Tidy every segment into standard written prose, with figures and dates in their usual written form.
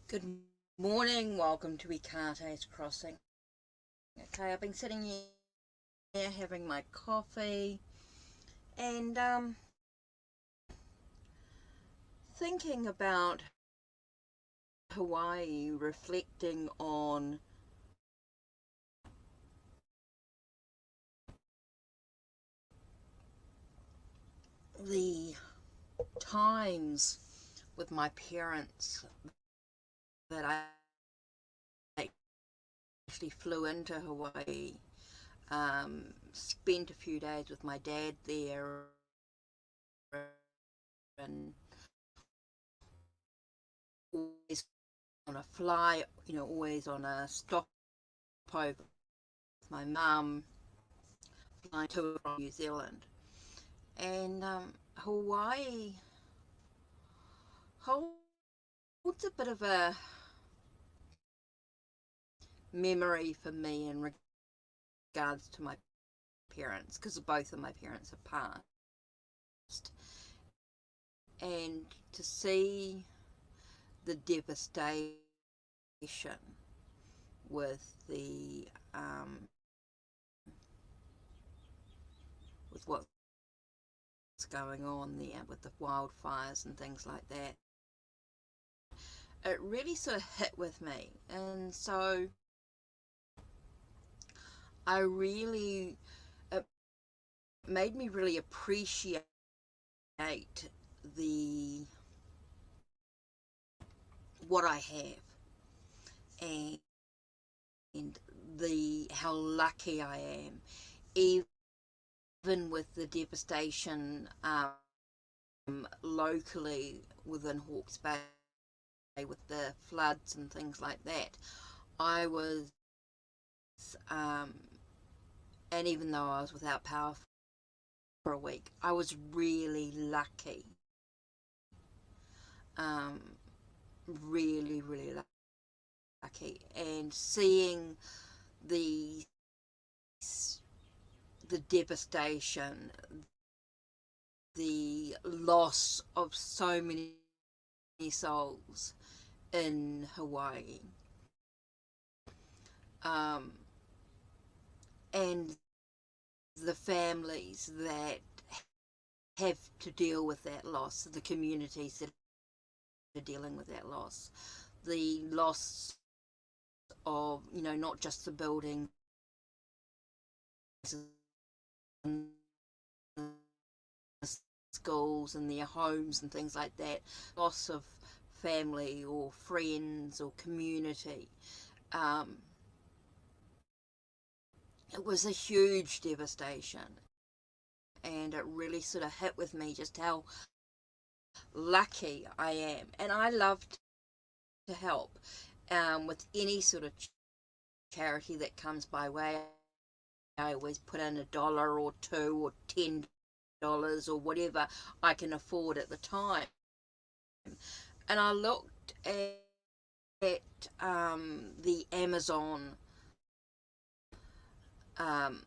Good morning, welcome to Ikate's Crossing. Okay, I've been sitting here having my coffee and thinking about Hawaii, reflecting on the times with my parents that I actually flew into Hawaii, spent a few days with my dad there, and always on a fly, always on a stopover with my mum, flying to from New Zealand. And Hawaii holds a bit of a memory for me in regards to my parents, because both of my parents have passed. And to see the devastation with with what's going on there with the wildfires and things like that, it really sort of hit with me. And so I really, it made me really appreciate the what I have, and the how lucky I am, even with the devastation locally within Hawke's Bay with the floods and things like that. I was, um, and even though I was without power for a week, I was really lucky. Um, really, really lucky. And seeing the the devastation, the loss of so many souls in Hawaii, um, and the families that have to deal with that loss, the communities that are dealing with that loss, the loss of, not just the buildings and the schools and their homes and things like that, loss of family or friends or community. Um, it was a huge devastation, and it really sort of hit with me just how lucky I am. And I love to help with any sort of charity that comes by way. I always put in $1 or two or $10 or whatever I can afford at the time. And I looked at the Amazon, um,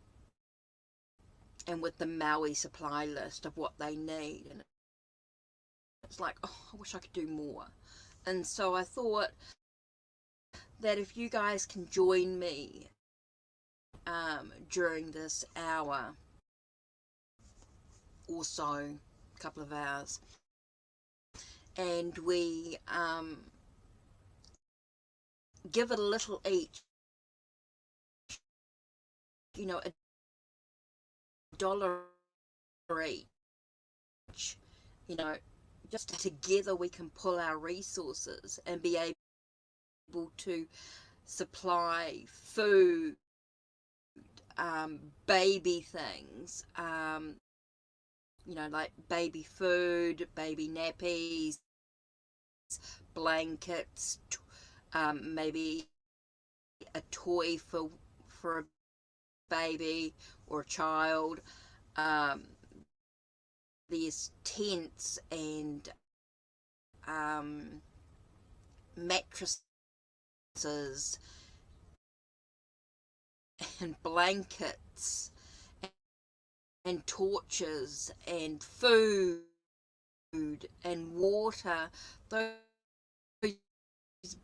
and with the Maui supply list of what they need, and it's like, oh, I wish I could do more. And so I thought that if you guys can join me during this hour or so, a couple of hours, and we give it a little each, $1 each, you know, just together we can pull our resources and be able to supply food, baby things, like baby food, baby nappies, blankets, maybe a toy for a baby or a child. Um, there's tents and mattresses and blankets and torches and food and water. Those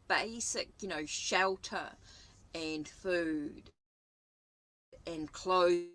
basic, you know, shelter and food and clothes.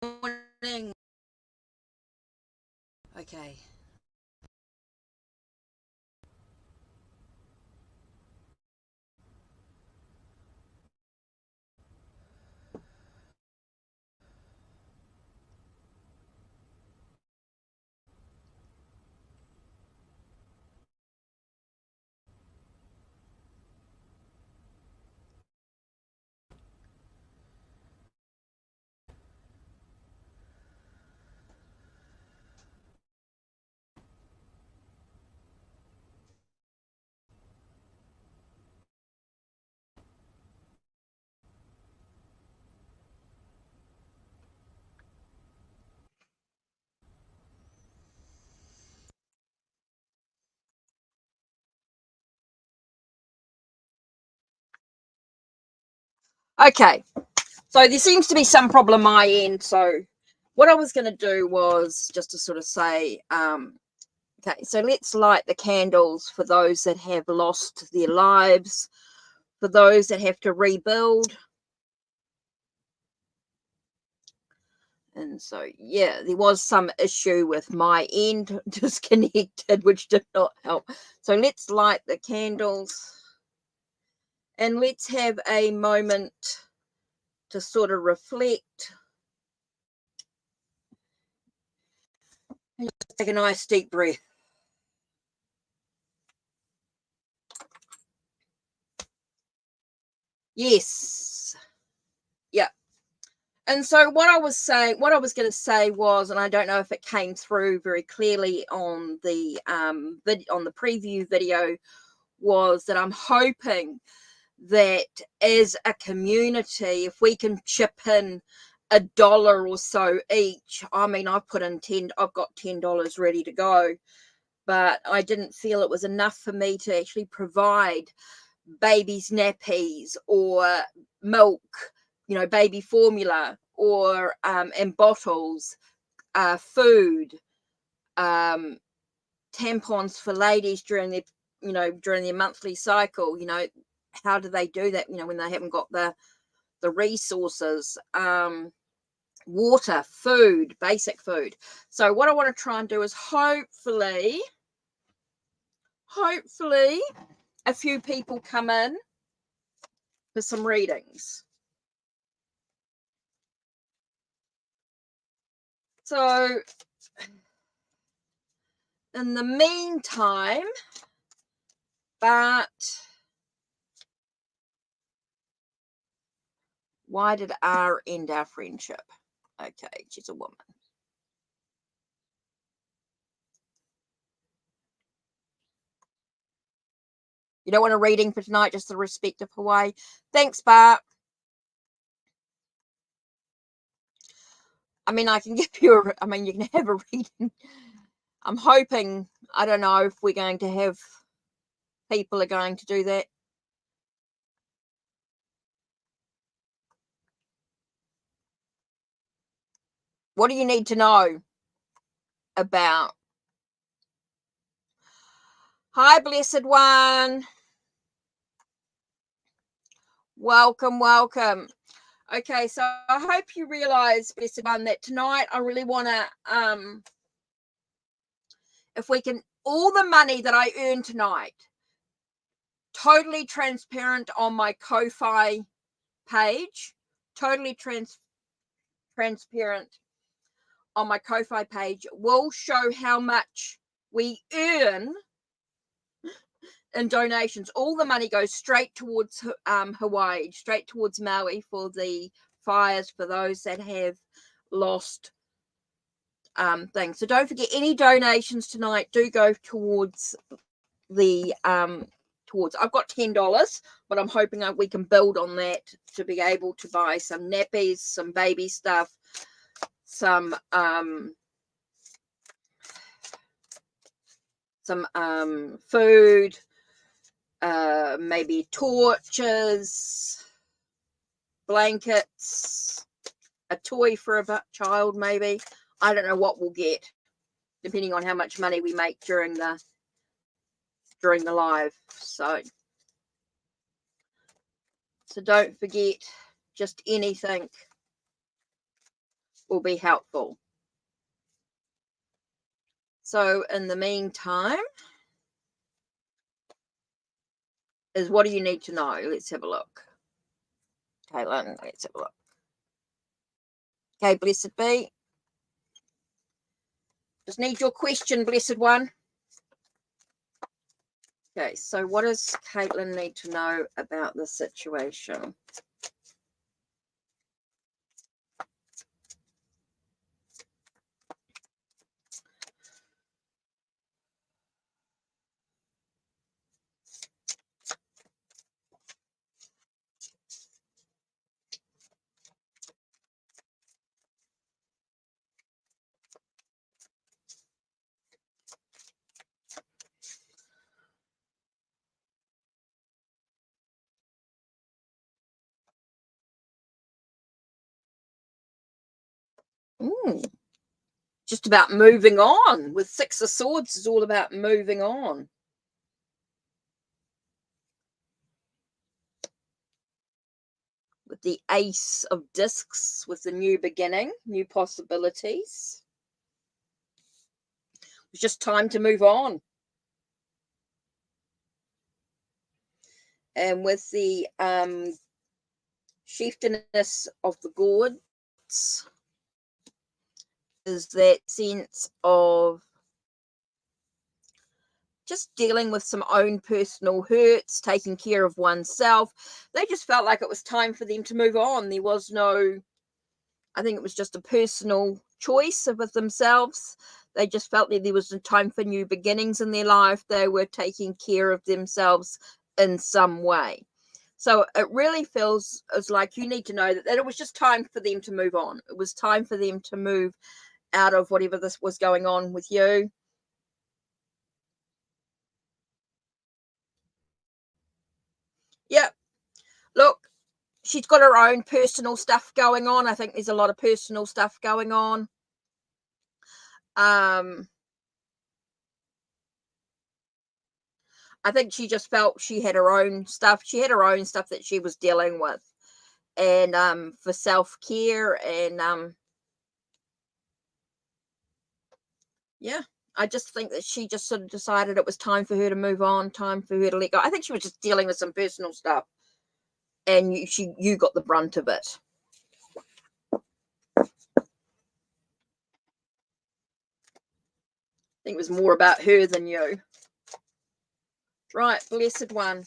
Morning. Okay. Okay. So there seems to be some problem on my end. So what I was going to do was just to sort of say, okay, so let's light the candles for those that have lost their lives, for those that have to rebuild. And so, yeah, there was some issue with my end disconnected, which did not help. So let's light the candles and let's have a moment to sort of reflect. And just take a nice deep breath. Yes. Yeah. And so what I was saying, what I was going to say was, and I don't know if it came through very clearly on the on the preview video, was that I'm hoping that as a community, if we can chip in $1 or so each. I mean, I've put in I've got $10 ready to go, but I didn't feel it was enough for me to actually provide babies nappies or milk, you know, baby formula, or and bottles, food, um, tampons for ladies during their, you know, during their monthly cycle. You know, how do they do that? You know, when they haven't got the resources. Water, food, basic food. So what I want to try and do is hopefully a few people come in for some readings. So in the meantime, but Why did R end our friendship? Okay, she's a woman. You don't want a reading for tonight, just the respect of Hawaii. Thanks, Bart. I mean, I can give you a, I mean, you can have a reading. I'm hoping, I don't know if we're going to have, people are going to do that. What do you need to know about? Hi, blessed one. Welcome, welcome. Okay, so I hope you realize, blessed one, that tonight I really want to, if we can, all the money that I earn tonight, totally transparent on my Ko-Fi page, totally transparent on my Ko-Fi page, will show how much we earn in donations. All the money goes straight towards Hawaii, straight towards Maui for the fires, for those that have lost things. So don't forget, any donations tonight do go towards the towards, I've got $10, but I'm hoping we can build on that to be able to buy some nappies, some baby stuff, some food, maybe torches, blankets, a toy for a child, maybe. I don't know what we'll get, depending on how much money we make during the live. So don't forget, just anything will be helpful. So in the meantime, is what do you need to know? Let's have a look. Caitlin, let's have a look. Okay, blessed be. Just need your question, blessed one. Okay, so what does Caitlin need to know about the situation? Ooh, just about moving on. With Six of Swords, is all about moving on. With the Ace of Discs, with the new beginning, new possibilities. It's just time to move on. And with the chieftainess of the gourds, is that sense of just dealing with some own personal hurts, taking care of oneself. They just felt like it was time for them to move on. There was no, I think it was just a personal choice with themselves. They just felt that there was a time for new beginnings in their life. They were taking care of themselves in some way. So it really feels as like you need to know that it was just time for them to move on. It was time for them to move out of whatever this was going on with you. Yeah. Look, she's got her own personal stuff going on. I think there's a lot of personal stuff going on. I think she just felt she had her own stuff. She had her own stuff that she was dealing with. And for self-care and yeah, I just think that she just sort of decided it was time for her to move on, time for her to let go. I think she was just dealing with some personal stuff, and you got the brunt of it. I think it was more about her than you. Right, blessed one.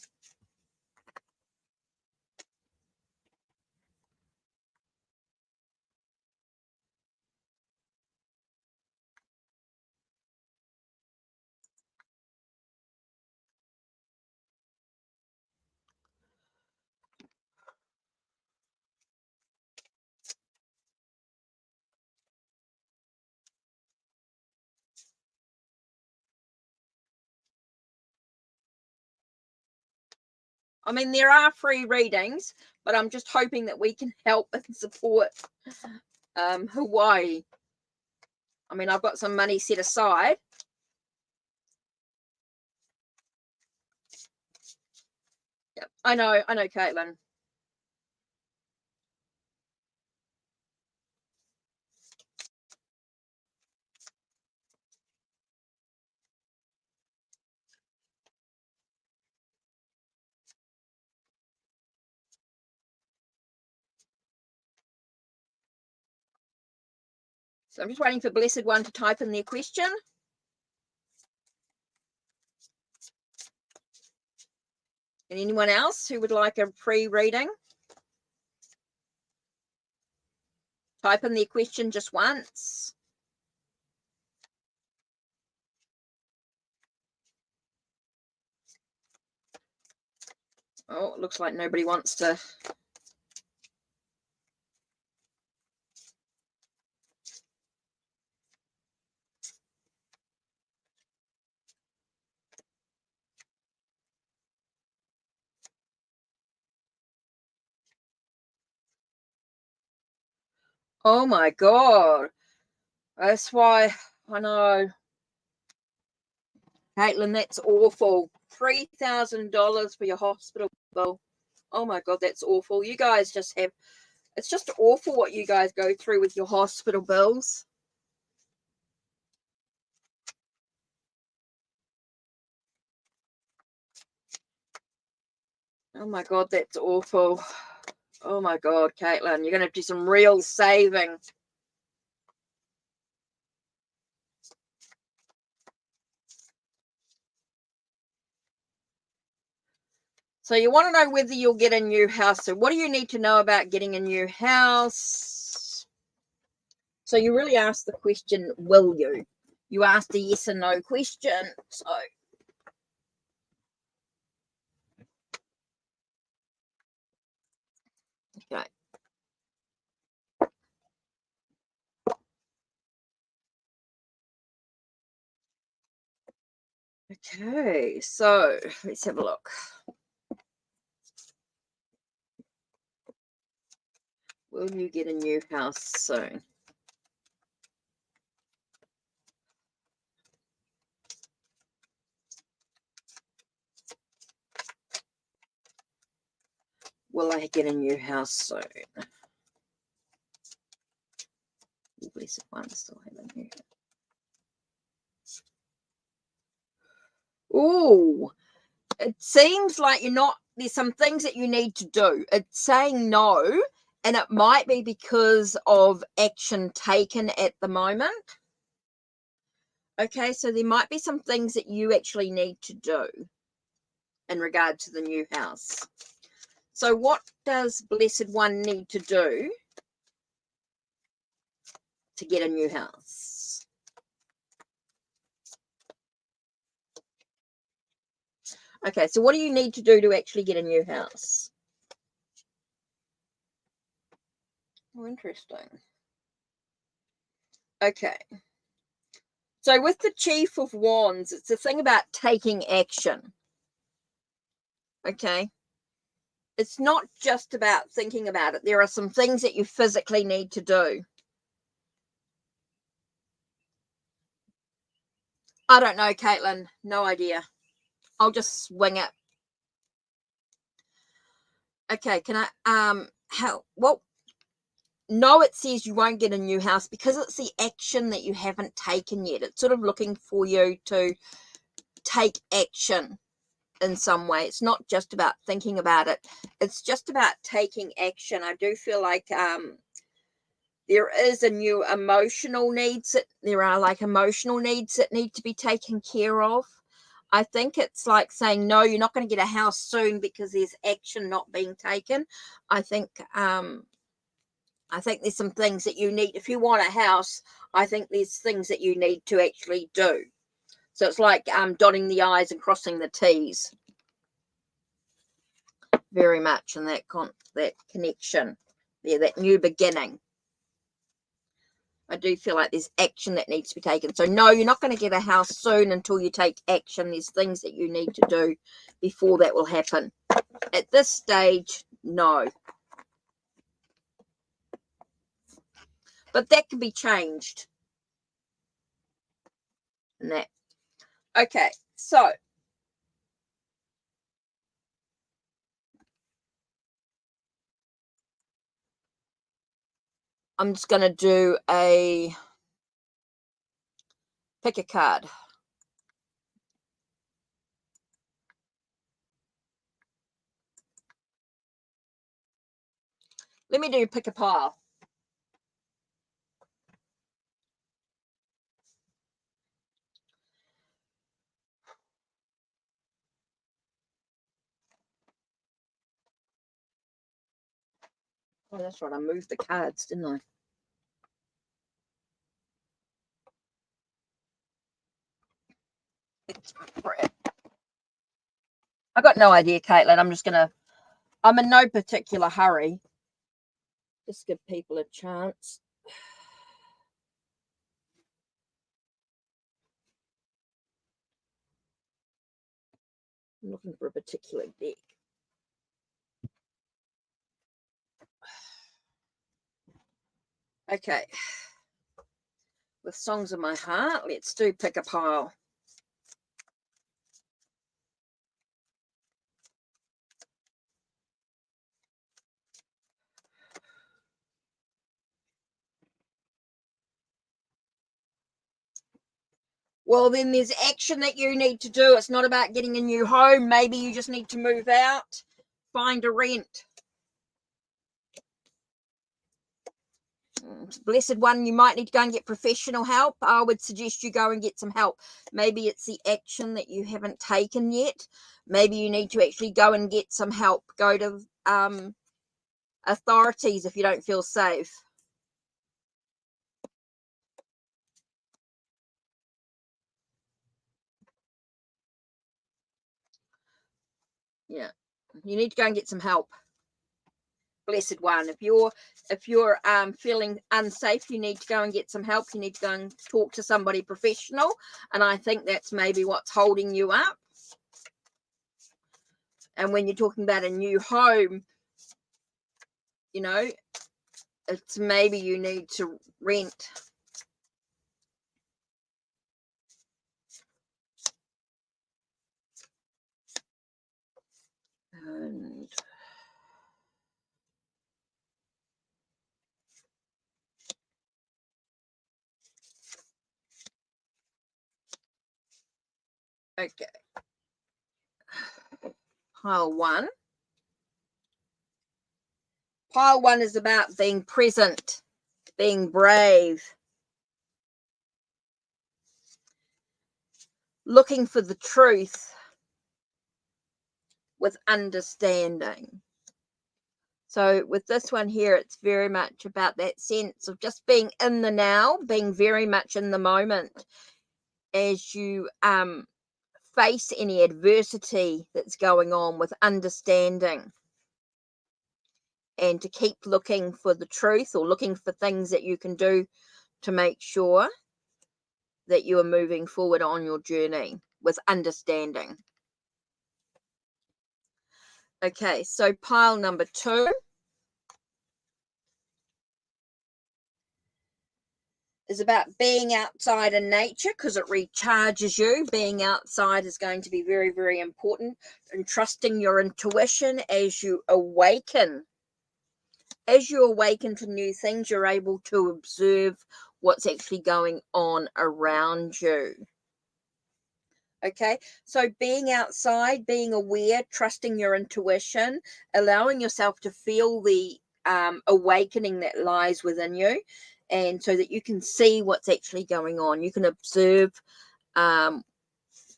I mean, there are free readings, but I'm just hoping that we can help and support Hawaii. I mean, I've got some money set aside. Yep, I know, Caitlin. So I'm just waiting for Blessed One to type in their question. And anyone else who would like a pre-reading? Type in their question just once. Oh, it looks like nobody wants to. Oh my God. That's why I know. Caitlin, that's awful. $3,000 for your hospital bill. Oh my God, that's awful. You guys just have, it's just awful what you guys go through with your hospital bills. Oh my God, that's awful. Oh my God, Caitlin, you're going to do some real saving. So you want to know whether you'll get a new house. So what do you need to know about getting a new house? So you really asked the question, will you? You asked a yes or no question. So okay. Okay, so let's have a look. Will you get a new house soon? Will I get a new house soon? Blessed One still haven't heard it. Oh, it seems like you're not, there's some things that you need to do. It's saying no, and it might be because of action taken at the moment. Okay, so there might be some things that you actually need to do in regard to the new house. So what does Blessed One need to do to get a new house? Okay, so what do you need to do to actually get a new house? Oh, interesting. Okay. So with the Chief of Wands, it's the thing about taking action. Okay. It's not just about thinking about it. There are some things that you physically need to do. I don't know, Caitlin. No idea. I'll just swing it. Okay, can I well, no, it says you won't get a new house because it's the action that you haven't taken yet. It's sort of looking for you to take action in some way. It's not just about thinking about it. It's just about taking action. I do feel like there is a new emotional needs that there are like emotional needs that need to be taken care of. I think it's like saying, no, you're not going to get a house soon because there's action not being taken. I think there's some things that you need. If you want a house, I think there's things that you need to actually do. So it's like dotting the I's and crossing the T's. Very much in that connection there, that new beginning. I do feel like there's action that needs to be taken. So no, you're not going to get a house soon until you take action. There's things that you need to do before that will happen. At this stage, no. But that can be changed. And that. Okay, so I'm just going to do a pick a card. Let me do pick a pile. Oh, that's right. I moved the cards, didn't I? I got no idea, Caitlin. I'm in no particular hurry. Just give people a chance. I'm looking for a particular deck. Okay. With Songs of My Heart, let's do pick a pile. Well, then there's action that you need to do. It's not about getting a new home. Maybe you just need to move out, find a rent. Blessed one, you might need to go and get professional help. I would suggest you go and get some help. Maybe it's the action that you haven't taken yet. Maybe you need to actually go and get some help. Go to authorities if you don't feel safe. Yeah, you need to go and get some help. Blessed one, if you're feeling unsafe, you need to go and get some help. You need to go and talk to somebody professional, and I think that's maybe what's holding you up. And when you're talking about a new home, you know, it's maybe you need to rent. And okay, pile one. Pile one is about being present, being brave, looking for the truth with understanding. So with this one here, it's very much about that sense of just being in the now, being very much in the moment as you face any adversity that's going on, with understanding, and to keep looking for the truth, or looking for things that you can do to make sure that you are moving forward on your journey with understanding. Okay, so pile number two is about being outside in nature, because it recharges you. Being outside is going to be very, very important, and trusting your intuition as you awaken. As you awaken to new things, you're able to observe what's actually going on around you. Okay, so being outside, being aware, trusting your intuition, allowing yourself to feel the awakening that lies within you, and so that you can see what's actually going on. You can observe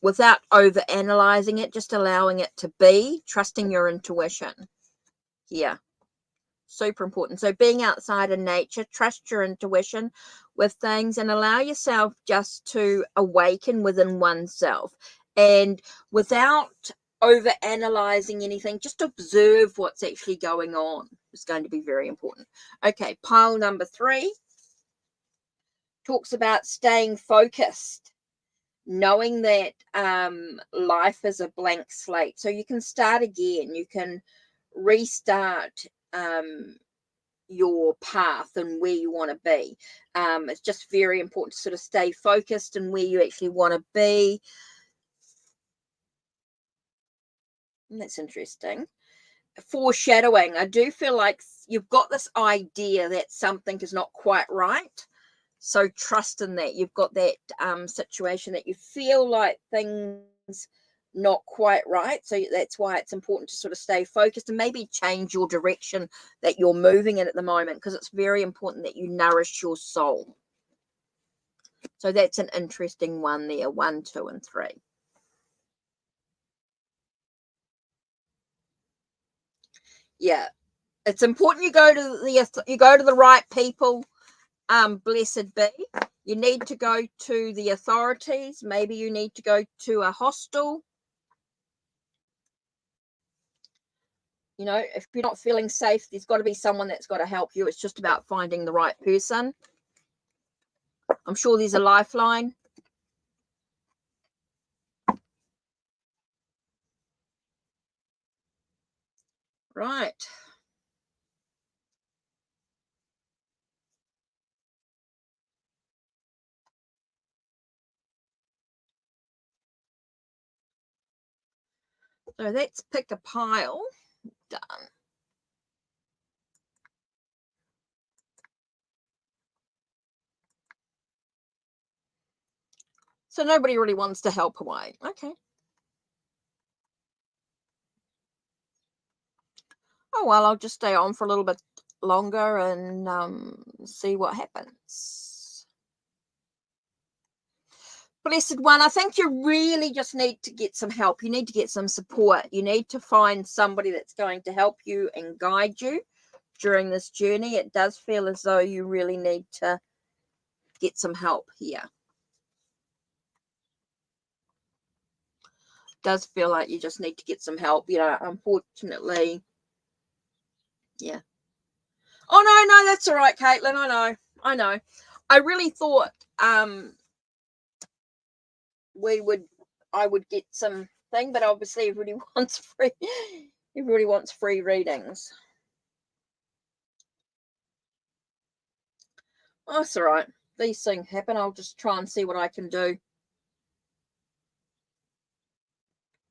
without over analyzing it, just allowing it to be, trusting your intuition. Yeah, super important. So being outside in nature, trust your intuition with things, and allow yourself just to awaken within oneself, and without over analyzing anything, just observe what's actually going on. It's going to be very important. Okay, pile number three talks about staying focused, knowing that life is a blank slate. So you can start again. You can restart your path and where you want to be. It's just very important to sort of stay focused and where you actually want to be. And that's interesting. Foreshadowing. I do feel like you've got this idea that something is not quite right. So trust in that. You've got that situation that you feel like things not quite right. So that's why it's important to sort of stay focused and maybe change your direction that you're moving in at the moment, because it's very important that you nourish your soul. So that's an interesting one there, 1, 2, and 3. Yeah, it's important you go to the right people. Blessed be. You need to go to the authorities. Maybe you need to go to a hostel. You know, if you're not feeling safe, there's got to be someone that's got to help you. It's just about finding the right person. I'm sure there's a lifeline. Right. So let's pick a pile. Done. So nobody really wants to help Hawaii. Okay. Oh, well, I'll just stay on for a little bit longer and see what happens. Blessed one, I think you really just need to get some help. You need to get some support. You need to find somebody that's going to help you and guide you during this journey. It does feel as though you really need to get some help here. It does feel like you just need to get some help. You know, unfortunately, yeah. Oh, no, that's all right, Caitlin. I know. I really thought I would get some thing, but obviously everybody wants free readings. Oh, that's all right. These things happen. I'll just try and see what I can do.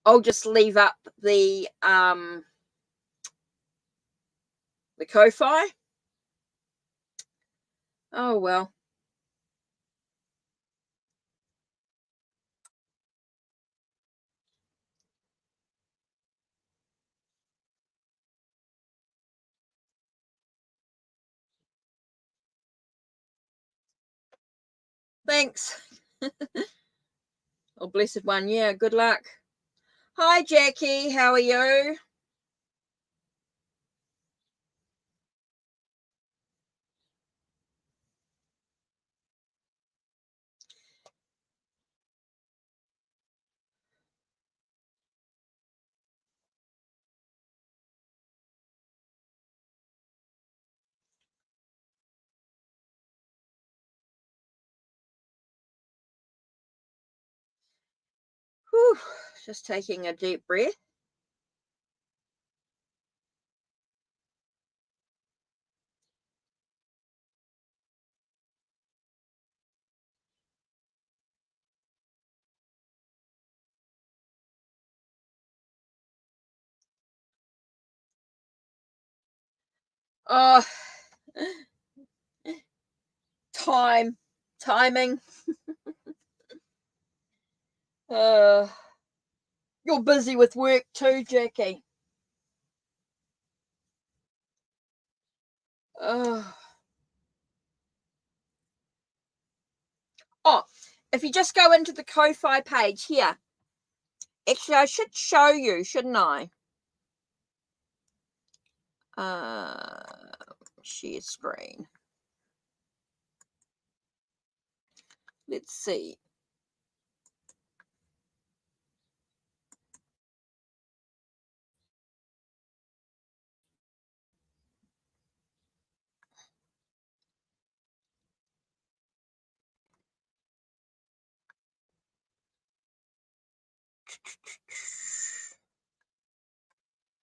I'll just leave up the Ko-Fi. Oh well. Thanks. Oh, blessed one. Yeah, good luck. Hi, Jackie. How are you? Whew. Just taking a deep breath. Oh, timing. Uh, you're busy with work too, Jackie. Uh, oh, if you just go into the Ko-Fi page here, actually, I should show you, shouldn't I? Share screen. Let's see.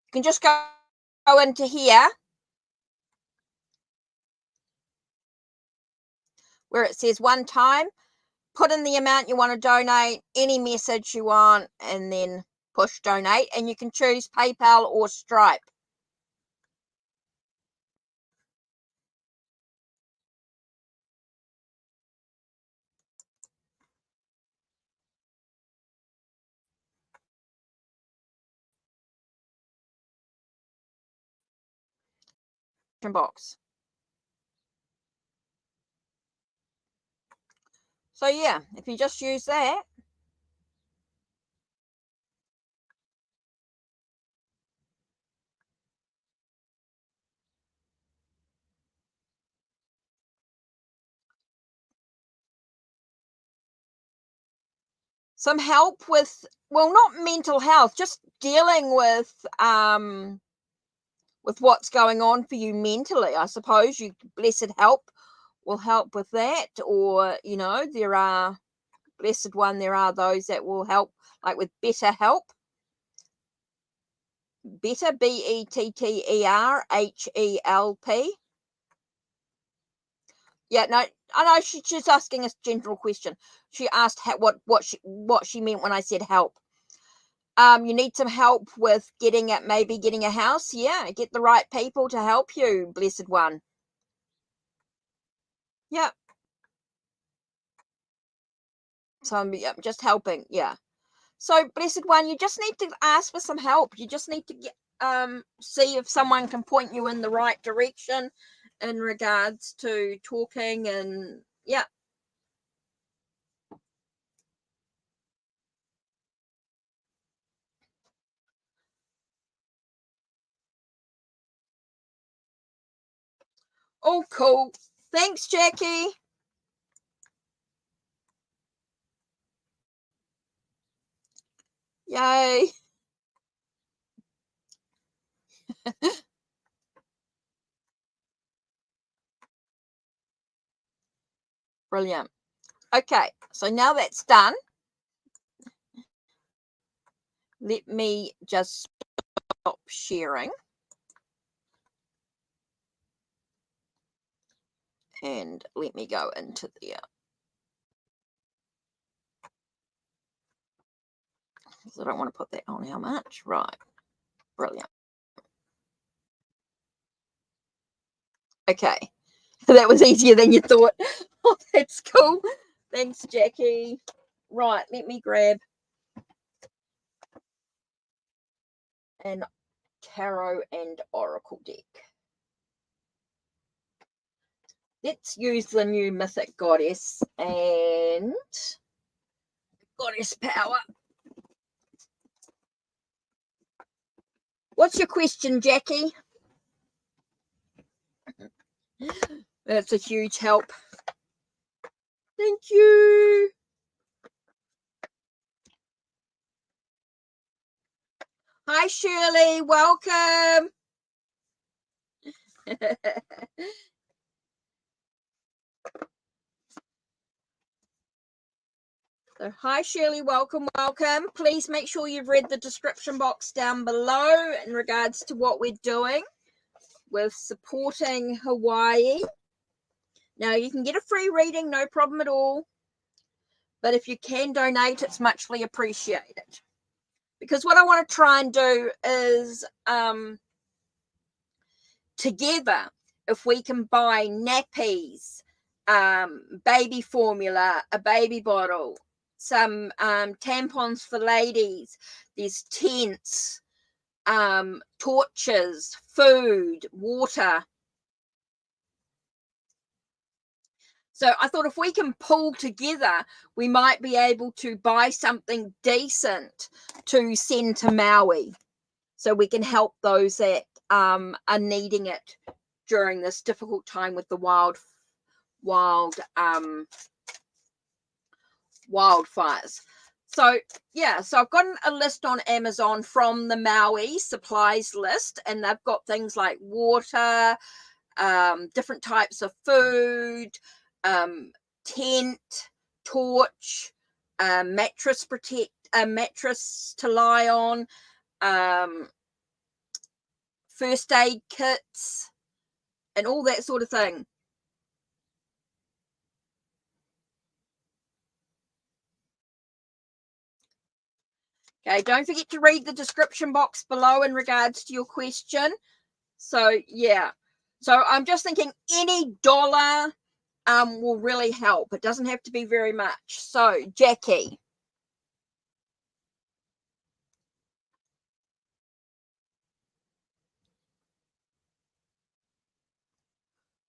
You can just go into here where it says one time, put in the amount you want to donate, any message you want, and then push donate, and you can choose PayPal or Stripe. Box. So yeah, if you just use that, some help with, well, not mental health, just dealing with what's going on for you mentally. I suppose you blessed help will help with that, or there are blessed one, there are those that will help, like with Better Help. Better, BETTERHELP. Yeah, no, I know she's asking a general question. She asked what she meant when I said help. You need some help with getting a house. Yeah, get the right people to help you, blessed one. Yeah. So I'm just helping. Yeah. So blessed one, you just need to ask for some help. You just need to see if someone can point you in the right direction in regards to talking, and yeah. Oh, cool. Thanks, Jackie. Yay. Brilliant. Okay, so now that's done, let me just stop sharing and let me go into there. I don't want to put that on how much. Right. Brilliant. Okay. That was easier than you thought. Oh, that's cool. Thanks, Jackie. Right, let me grab an tarot and oracle deck. Let's use the new Mythic Goddess and Goddess Power. What's your question, Jackie? That's a huge help. Thank you. Hi, Shirley. Welcome. So, hi, Shirley. Welcome. Please make sure you've read the description box down below in regards to what we're doing with supporting Hawaii. Now, you can get a free reading, no problem at all. But if you can donate, it's muchly appreciated. Because what I want to try and do is together, if we can buy nappies, baby formula, a baby bottle, some tampons for ladies, there's tents, torches, food, water. So I thought if we can pull together, we might be able to buy something decent to send to Maui, so we can help those that are needing it during this difficult time with the wildfires. So yeah, so I've got a list on Amazon from the Maui supplies list, and they've got things like water, different types of food, tent, torch, mattress mattress to lie on, first aid kits, and all that sort of thing. Okay, don't forget to read the description box below in regards to your question. So, yeah. So I'm just thinking any dollar will really help. It doesn't have to be very much. So, Jackie.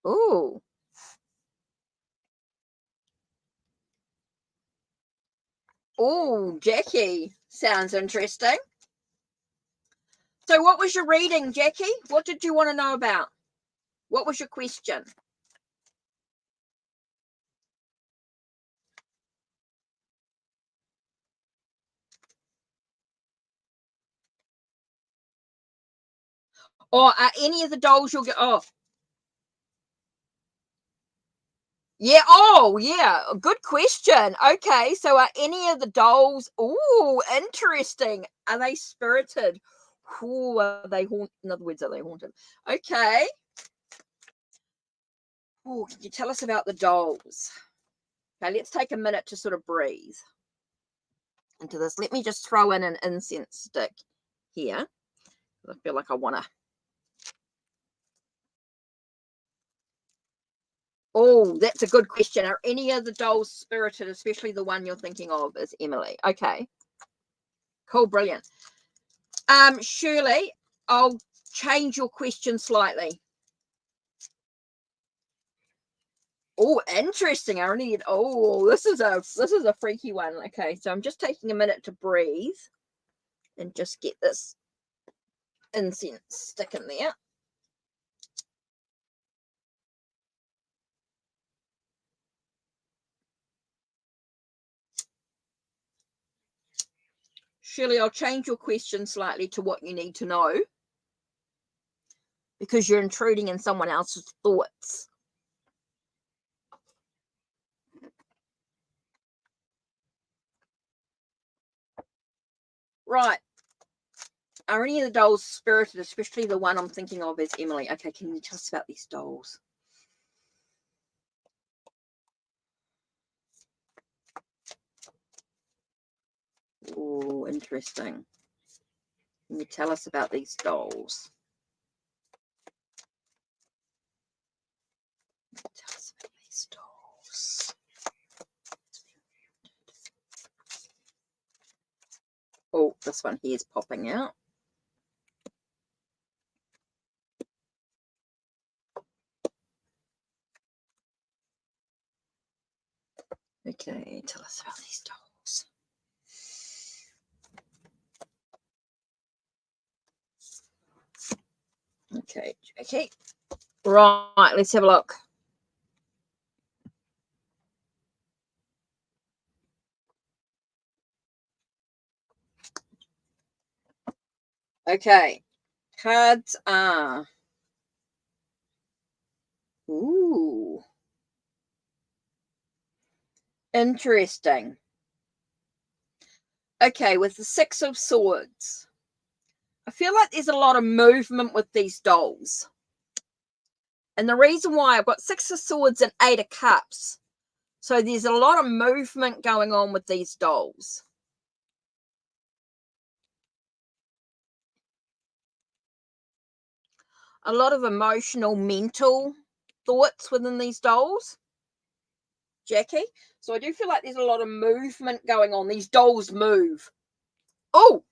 Ooh. Ooh, Jackie. Sounds interesting. So what was your reading, Jackie? What did you want to know about? What was your question? Or are any of the dolls you'll get? Oh, yeah. Oh, yeah. Good question. Okay. So are any of the dolls? Ooh, interesting. Are they spirited? Ooh, are they haunted? In other words, are they haunted? Okay. Ooh, can you tell us about the dolls? Okay, let's take a minute to sort of breathe into this. Let me just throw in an incense stick here. I feel like I want to. Oh, that's a good question. Are any of the dolls spirited, especially the one you're thinking of is Emily? Okay. Cool, brilliant. Shirley, I'll change your question slightly. Oh, interesting. This is a freaky one. Okay, so I'm just taking a minute to breathe and just get this incense stick in there. Shirley, I'll change your question slightly to what you need to know because you're intruding in someone else's thoughts. Right. Are any of the dolls spirited, especially the one I'm thinking of is Emily? Okay, can you tell us about these dolls? Oh, interesting. Can you tell us about these dolls? Tell us about these dolls. Oh, this one here is popping out. Okay, tell us about these dolls. Okay. Right, let's have a look. Okay, cards are. Ooh. Interesting. Okay, with the Six of Swords, I feel like there's a lot of movement with these dolls. And the reason why I've got Six of Swords and Eight of Cups. So there's a lot of movement going on with these dolls. A lot of emotional, mental thoughts within these dolls, Jackie. So I do feel like there's a lot of movement going on. These dolls move. Oh,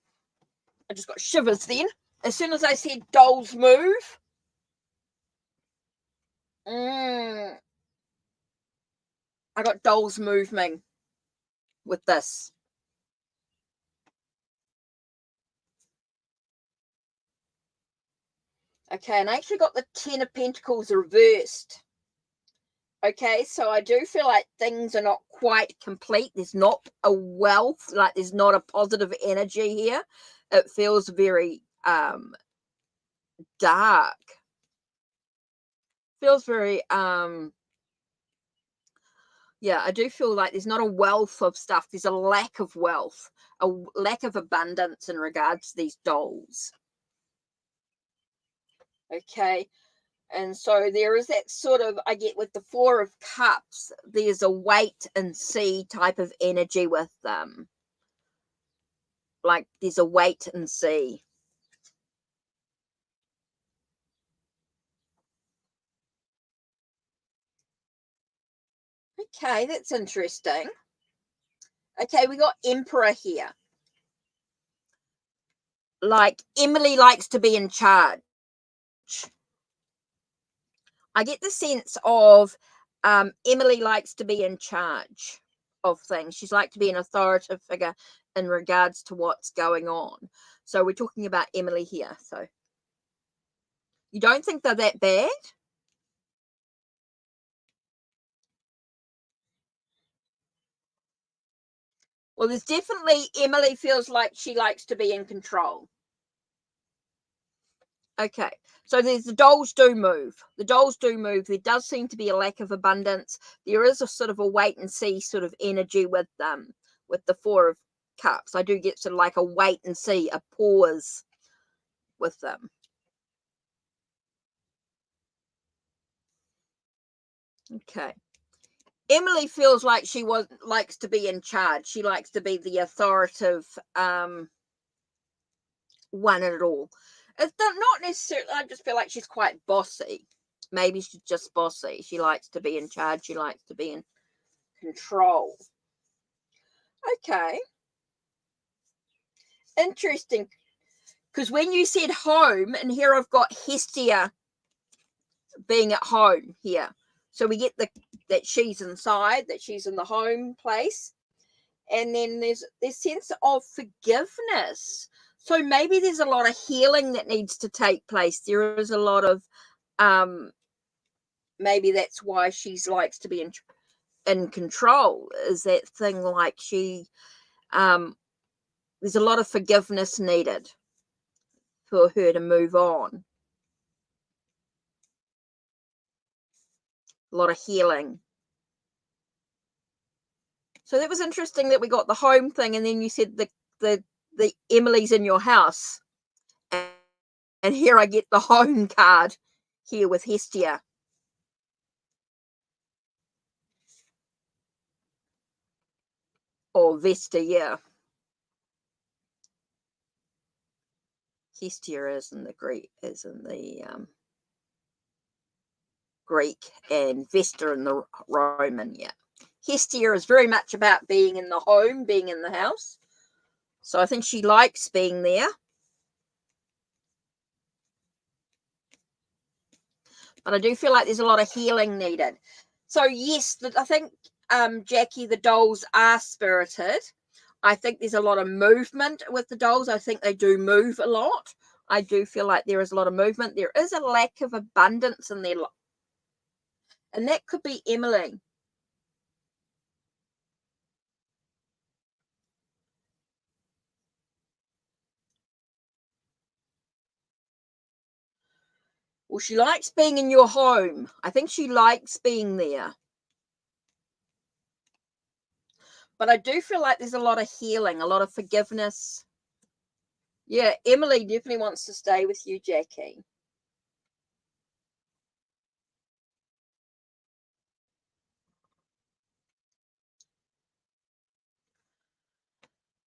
I just got shivers then. As soon as I said dolls move. I got dolls moving with this. Okay, and I actually got the Ten of Pentacles reversed. Okay, so I do feel like things are not quite complete. There's not a wealth, like there's not a positive energy here. It feels very dark. Feels very Yeah, I do feel like there's not a wealth of stuff. There's a lack of wealth, a lack of abundance in regards to these dolls. Okay. And so there is that sort of, I get with the Four of Cups, there's a wait and see type of energy with them. Like there's a wait and see. Okay, that's interesting. Okay, we got Emperor here. Like Emily likes to be in charge. I get the sense of Emily likes to be in charge of things. She's like to be an authoritative figure in regards to what's going on. So we're talking about Emily here. So you don't think they're that bad? Well, there's definitely Emily feels like she likes to be in control. Okay. So there's the dolls do move. The dolls do move. There does seem to be a lack of abundance. There is a sort of a wait and see sort of energy with them, with the Four of Cups. I do get sort of like a wait and see, a pause with them. Okay. Emily feels like she likes to be in charge. She likes to be the authoritative one at all. It's not necessarily. I just feel like she's quite bossy. Maybe she's just bossy. She likes to be in charge. She likes to be in control. Okay, interesting. Because when you said home, and here I've got Hestia being at home here, so we get the that she's inside, that she's in the home place, and then there's this sense of forgiveness. So maybe there's a lot of healing that needs to take place. There is a lot of um maybe that's why she's likes to be in control, is that thing like she um there's a lot of forgiveness needed for her to move on, a lot of healing. So that was interesting that we got the home thing, and then you said the Emily's in your house, and, and here I get the home card here with Hestia. Or Vesta, yeah. Hestia is in the Greek, and Vesta in the Roman, yeah. Hestia is very much about being in the home, being in the house. So I think she likes being there. But I do feel like there's a lot of healing needed. So yes, I think Jackie, the dolls are spirited. I think there's a lot of movement with the dolls. I think they do move a lot. I do feel like there is a lot of movement. There is a lack of abundance in their life. And that could be Emily. Well, she likes being in your home. I think she likes being there. But I do feel like there's a lot of healing, a lot of forgiveness. Yeah, Emily definitely wants to stay with you, Jackie.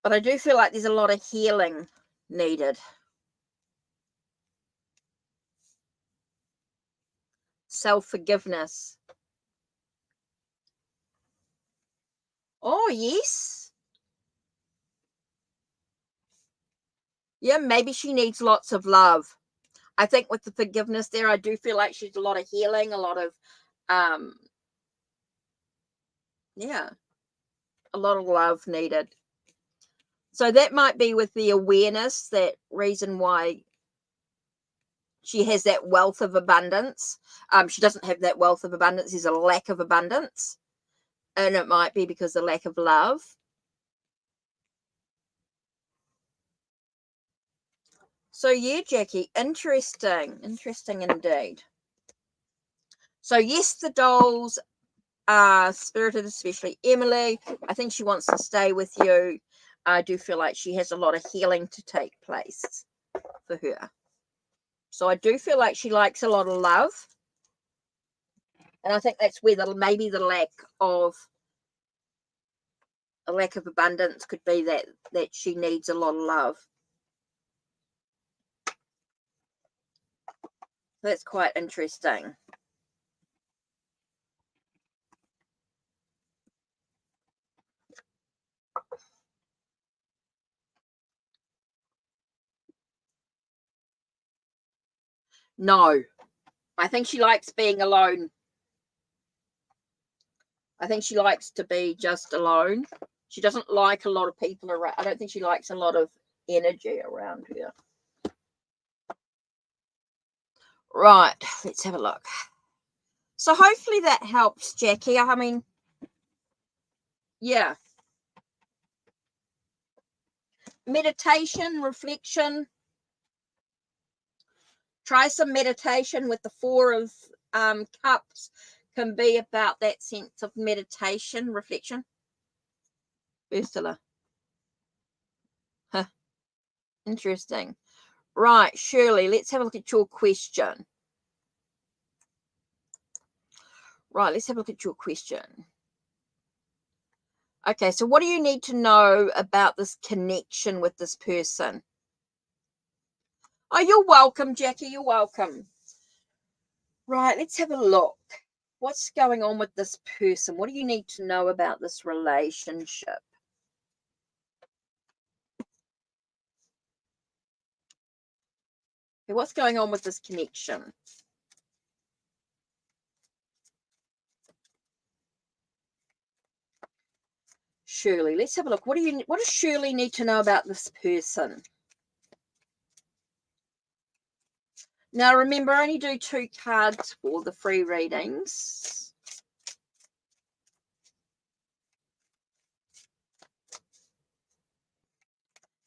But I do feel like there's a lot of healing needed. Self-forgiveness. Oh, yes. Yeah, maybe she needs lots of love. I think with the forgiveness there, I do feel like she's a lot of healing, a lot of um yeah, a lot of love needed. So that might be with the awareness, that reason why she has that wealth of abundance. She doesn't have that wealth of abundance. There's a lack of abundance. And it might be because of lack of love. So yeah, Jackie, interesting. Interesting indeed. So yes, the dolls spirited, especially Emily. I think she wants to stay with you. I do feel like she has a lot of healing to take place for her. So I do feel like she likes a lot of love. And I think that's where maybe the lack of abundance could be, that she needs a lot of love. That's quite interesting. No, I think she likes being alone. I think she likes to be just alone. She doesn't like a lot of people around. I don't think she likes a lot of energy around her. Right, let's have a look. So hopefully that helps, Jackie. I mean, yeah. Meditation, reflection. Try some meditation with the Four of Cups. Can be about that sense of meditation, reflection. Ursula. Huh. Interesting. Right, Shirley, let's have a look at your question. Right, let's have a look at your question. Okay, so what do you need to know about this connection with this person? Oh, you're welcome, Jackie. You're welcome. Right, let's have a look. What's going on with this person? What do you need to know about this relationship? Okay, what's going on with this connection? Shirley, let's have a look. What does Shirley need to know about this person? Now, remember, I only do 2 cards for the free readings.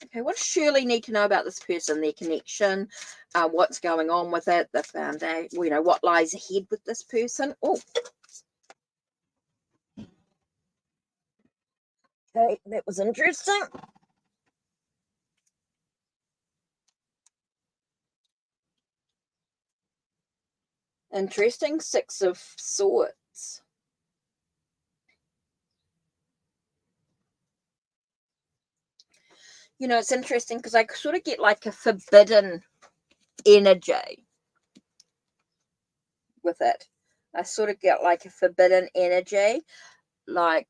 Okay, what does Shirley need to know about this person, their connection, what's going on with it, the foundation, what lies ahead with this person? Oh, okay, that was interesting. Interesting. 6 of Swords. It's interesting because I sort of get like a forbidden energy with it. I sort of get like a forbidden energy, like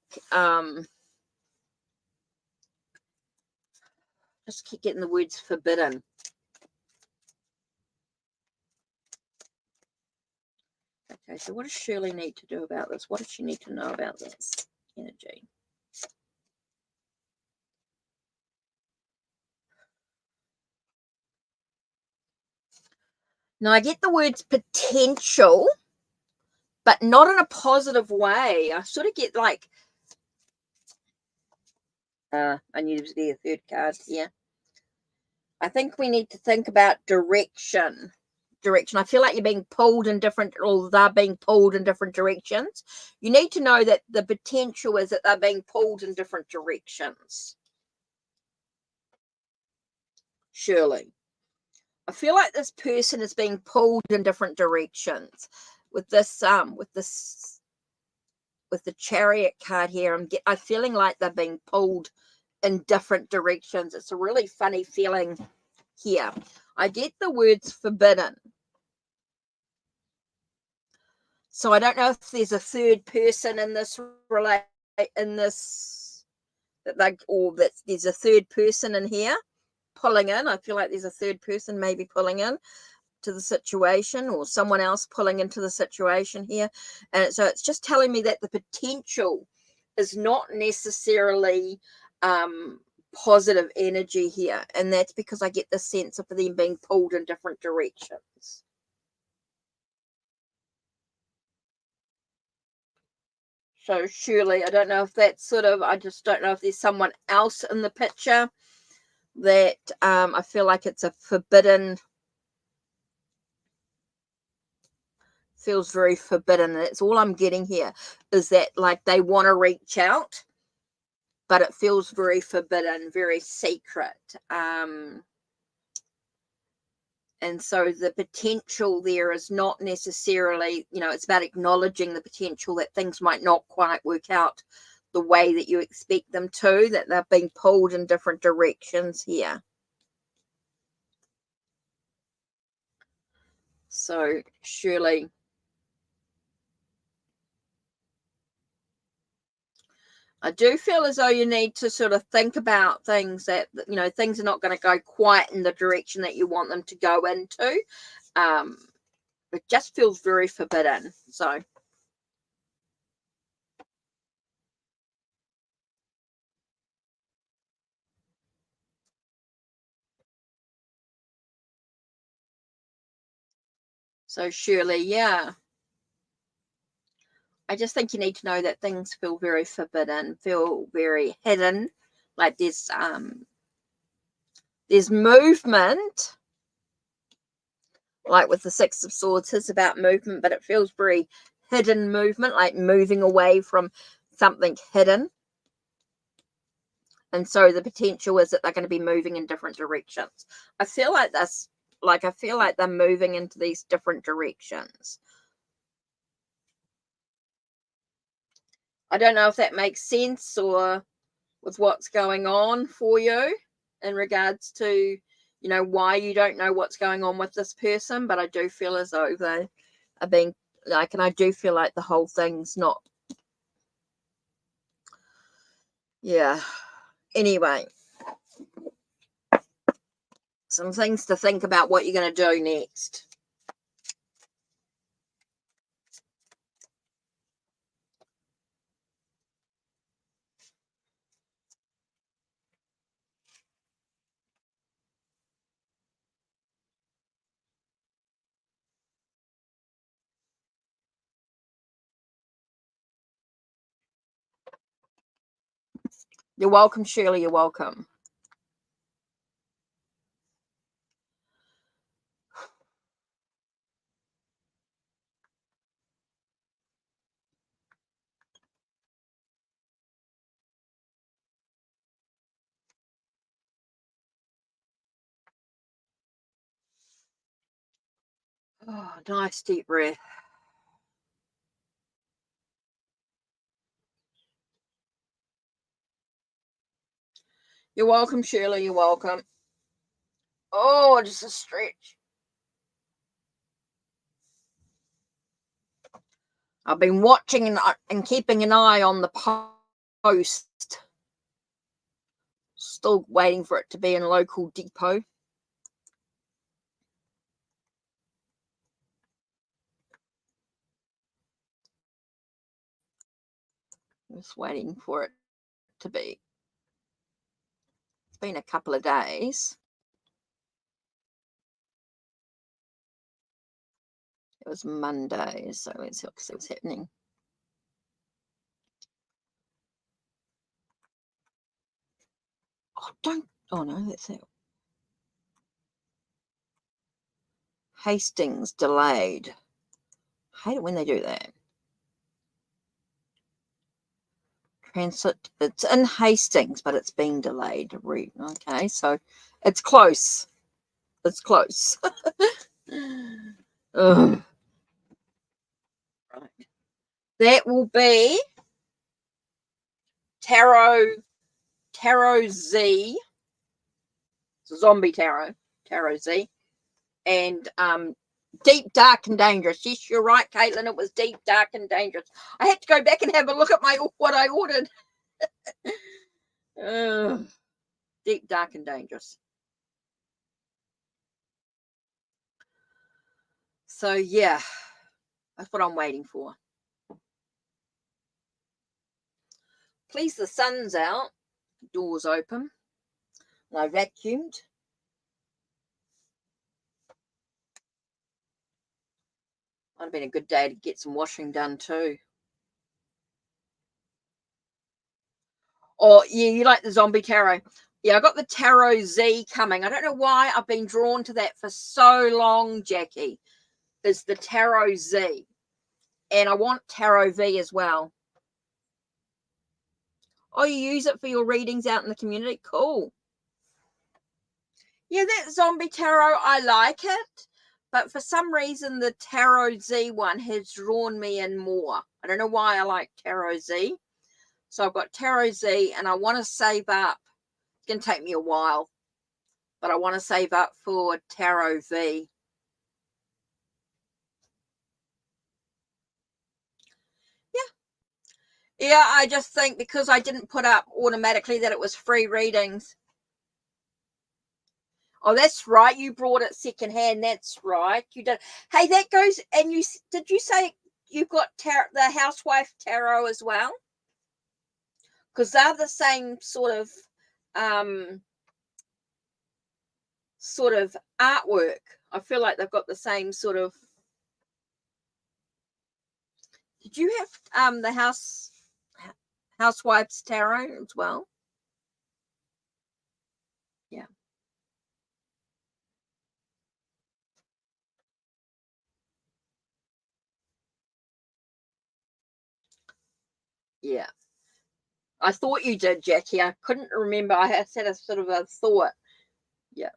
just keep getting the words forbidden. Okay, so what does Shirley need to do about this? What does she need to know about this energy? Now I get the words potential, but not in a positive way. I sort of get like, I knew there was the 3rd card here. I think we need to think about direction. I feel like you're being pulled in different, or they're being pulled in different directions. You need to know that the potential is that they're being pulled in different directions. Shirley, I feel like this person is being pulled in different directions. With the Chariot card here, I'm feeling like they're being pulled in different directions. It's a really funny feeling here. I get the words forbidden. So I don't know if there's a 3rd person in this that there's a 3rd person in here pulling in. I feel like there's a 3rd person maybe pulling in to the situation, or someone else pulling into the situation here. And so it's just telling me that the potential is not necessarily positive energy here, and that's because I get the sense of them being pulled in different directions. So Shirley, I don't know if that's I just don't know if there's someone else in the picture that I feel like it's a forbidden Feels very forbidden. That's all I'm getting here, is that like they want to reach out, but it feels very forbidden, very secret. And so the potential there is not necessarily, it's about acknowledging the potential that things might not quite work out the way that you expect them to, that they're being pulled in different directions here. So surely, I do feel as though you need to sort of think about things that, things are not going to go quite in the direction that you want them to go into. It just feels very forbidden. So surely, yeah. I just think you need to know that things feel very forbidden, feel very hidden. Like there's movement, like with the Six of Swords, it's about movement, but it feels very hidden movement, like moving away from something hidden. And so the potential is that they're going to be moving in different directions. I feel like this, I feel like they're moving into these different directions. I don't know if that makes sense or with what's going on for you in regards to, why you don't know what's going on with this person, but I do feel as though they are being and I do feel like the whole thing's not, yeah. Anyway, some things to think about what you're going to do next. You're welcome, Shirley. You're welcome. Oh, nice deep breath. You're welcome, Shirley. You're welcome. Oh, just a stretch. I've been watching and keeping an eye on the post. Still waiting for it to be in local depot. Just waiting for it to be. It's been a couple of days. It was Monday, so let's look see what's happening. Oh no, that's it. Hastings delayed. I hate it when they do that. Transit, it's in Hastings, but it's being delayed. Okay, so it's close. It's close. Ugh. Right. That will be Tarot Z. It's a zombie tarot Z. And Deep, Dark and Dangerous. Yes, you're right, Caitlin. It was Deep, Dark and Dangerous. I had to go back and have a look at what I ordered. Deep, Dark and Dangerous. So yeah, that's what I'm waiting for. Please, the sun's out. Doors open. I vacuumed. Might have been a good day to get some washing done too. Oh, yeah, you like the zombie tarot. Yeah, I got the Tarot Z coming. I don't know why I've been drawn to that for so long, Jackie. Is the Tarot Z. And I want Tarot V as well. Oh, you use it for your readings out in the community? Cool. Yeah, that Zombie Tarot, I like it. But for some reason, the Tarot Z one has drawn me in more. I don't know why I like Tarot Z. So I've got Tarot Z, and I want to save up. It's going to take me a while, but I want to save up for Tarot V. Yeah, I just think because I didn't put up automatically that it was free readings. Oh, that's right. You brought it secondhand. That's right. You did. Hey, that goes. And did you say you've got the Housewife Tarot as well? Because they're the same um, sort of artwork. I feel like they've got the same sort of. Did you have the Housewives Tarot as well? Yeah. Yeah. I thought you did, Jackie. I couldn't remember. I had a sort of a thought. Yeah.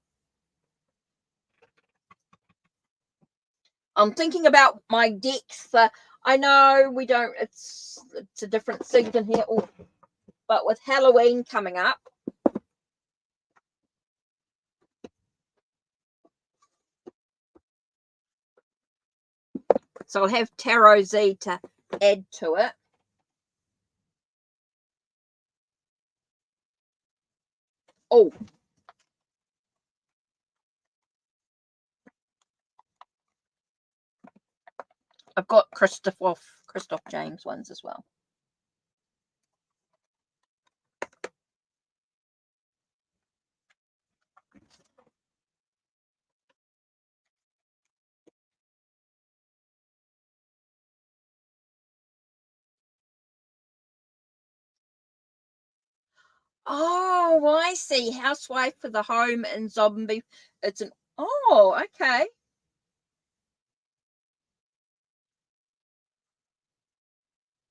I'm thinking about my decks for. I know we don't. It's a different season here, but with Halloween coming up, so I'll have Tarot Z to add to it. Oh, I've got Christoph James ones as well. Oh, I see. Housewife for the home and zombie. It's an. Oh, okay.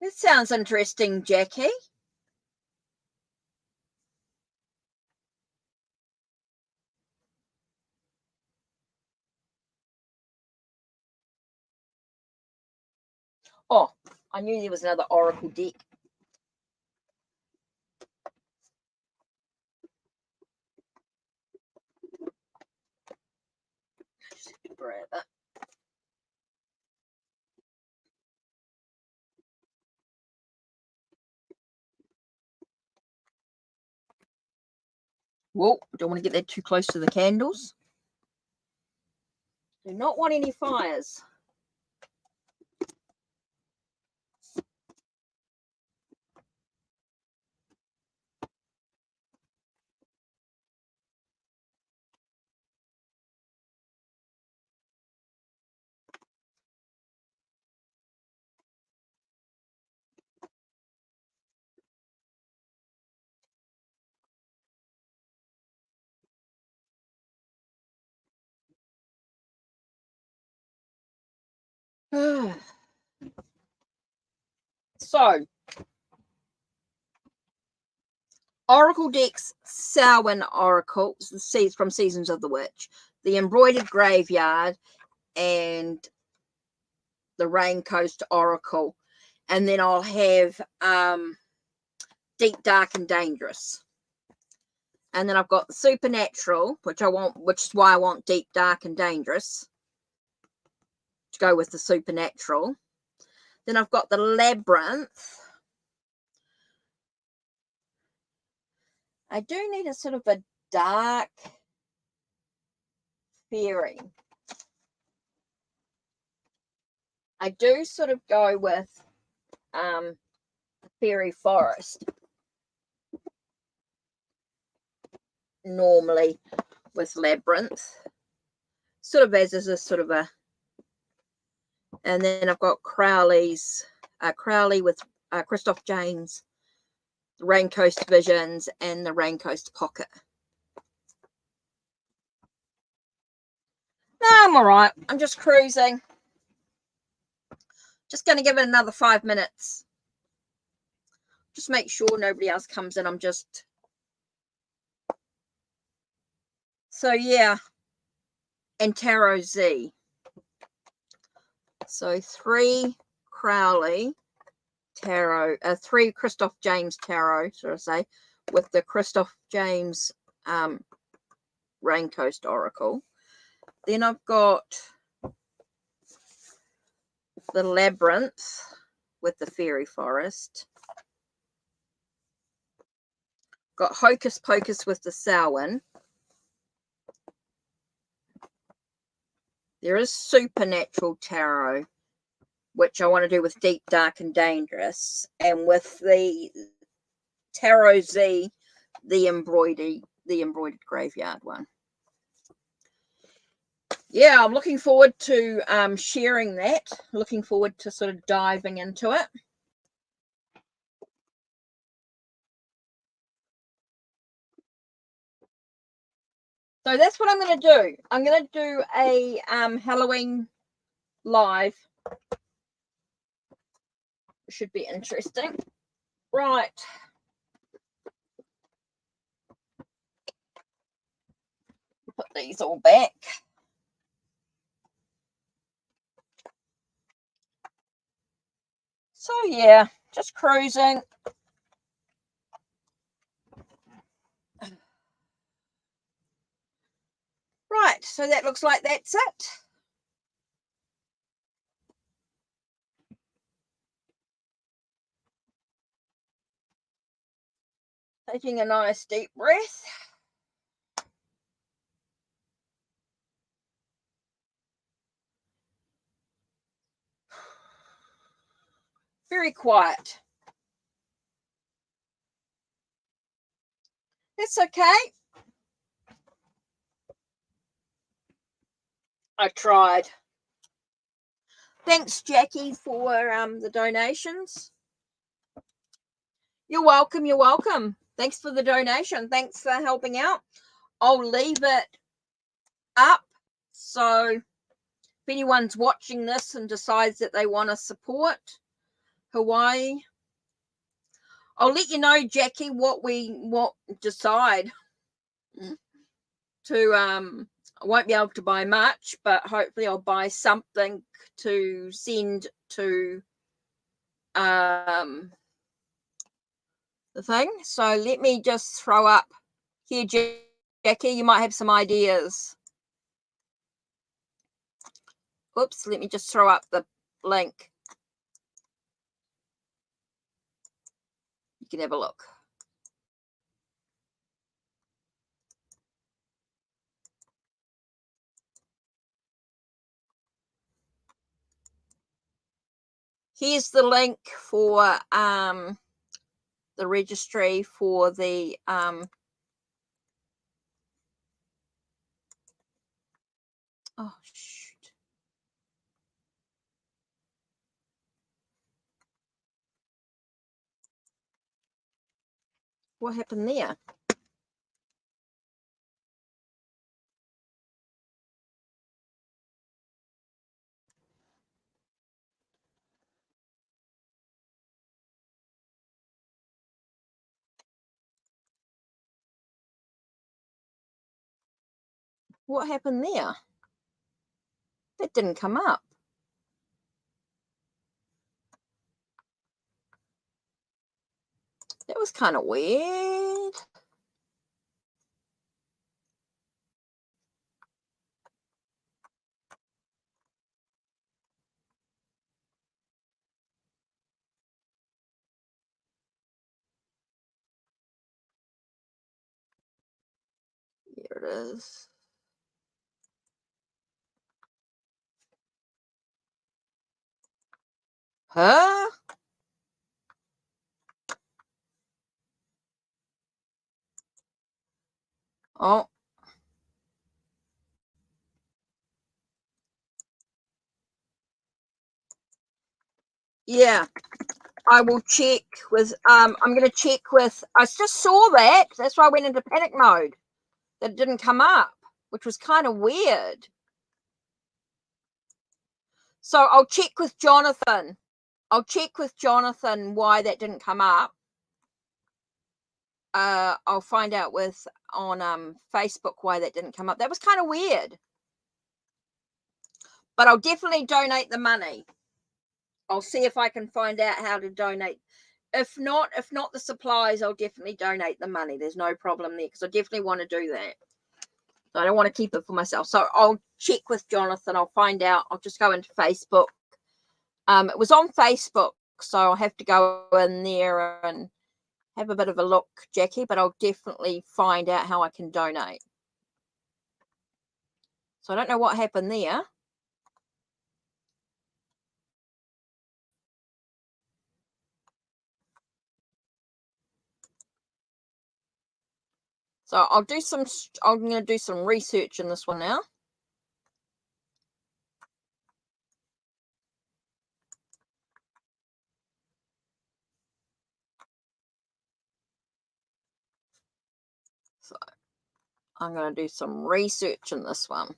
This sounds interesting, Jackie. Oh, I knew there was another Oracle deck. Just grab it. Whoa, don't want to get that too close to the candles. Do not want any fires. So, Oracle decks, Samhain Oracle, from Seasons of the Witch, the Embroidered Graveyard, and the Rain Coast Oracle. And then I'll have Deep, Dark, and Dangerous. And then I've got the Supernatural, which is why I want Deep, Dark, and Dangerous to go with the Supernatural. Then I've got the Labyrinth. I do need a sort of a dark fairy. I do sort of go with Fairy Forest normally with Labyrinth, sort of as a sort of a. And then I've got Crowley with Christoph James, the Rain Coast Visions, and the Rain Coast Pocket. No, I'm all right. I'm just cruising. Just going to give it another 5 minutes. Just make sure nobody else comes in. I'm just... So, yeah. And Tarot Z. So, 3 Crowley Tarot, 3 Christoph James Tarot, should I say, with the Christoph James Raincoast Oracle. Then I've got the Labyrinth with the Fairy Forest. Got Hocus Pocus with the Samhain. There is Supernatural Tarot, which I want to do with Deep, Dark and Dangerous. And with the Tarot Z, the embroidered graveyard one. Yeah, I'm looking forward to sharing that. Looking forward to sort of diving into it. So that's what I'm going to do. I'm going to do a Halloween live. Should be interesting. Right. Put these all back. So yeah, just cruising. Right, so that looks like that's it. Taking a nice deep breath. Very quiet. It's okay. I tried. Thanks, Jackie, for the donations. You're welcome. You're welcome. Thanks for the donation. Thanks for helping out. I'll leave it up. So if anyone's watching this and decides that they want to support Hawaii, I'll let you know, Jackie, what decide to I won't be able to buy much, but hopefully I'll buy something to send to the thing. So let me just throw up here, Jackie. You might have some ideas. Oops, let me just throw up the link. You can have a look. Here's the link for the registry for the oh shoot. What happened there? What happened there? That didn't come up. That was kind of weird. Here it is. Huh? Oh. Yeah. I will check with I'm going to check with I just saw that. That's why I went into panic mode. That it didn't come up, which was kind of weird. So I'll check with Jonathan I'll check with Jonathan why that didn't come up. I'll find out on Facebook why that didn't come up. That was kind of weird. But I'll definitely donate the money. I'll see if I can find out how to donate. If not the supplies, I'll definitely donate the money. There's no problem there, because I definitely want to do that. So I don't want to keep it for myself. So I'll check with Jonathan. I'll find out. I'll just go into Facebook. It was on Facebook, so I'll have to go in there and have a bit of a look, Jackie, but I'll definitely find out how I can donate. So I don't know what happened there. So I'm going to do some research in this one now. So I'm going to do some research in this one.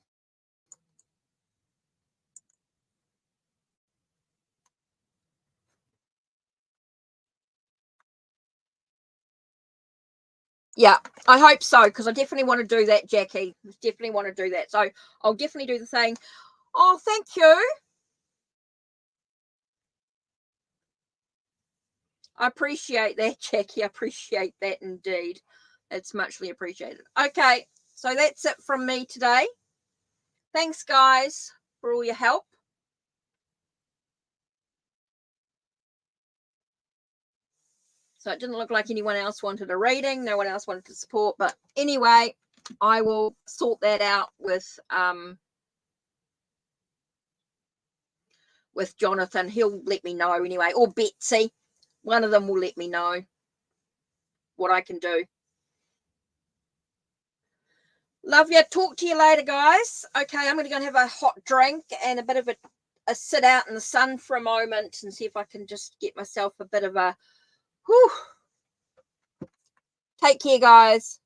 Yeah, I hope so, because I definitely want to do that, Jackie. Definitely want to do that. So I'll definitely do the thing. Oh, thank you. I appreciate that, Jackie. I appreciate that indeed. It's muchly appreciated. Okay, so that's it from me today. Thanks, guys, for all your help. So it didn't look like anyone else wanted a reading. No one else wanted to support. But anyway, I will sort that out with Jonathan. He'll let me know anyway, or Betsy. One of them will let me know what I can do. Love you. Talk to you later, guys. Okay, I'm going to go and have a hot drink and a bit of a sit out in the sun for a moment and see if I can just get myself a bit of a whew. Take care, guys.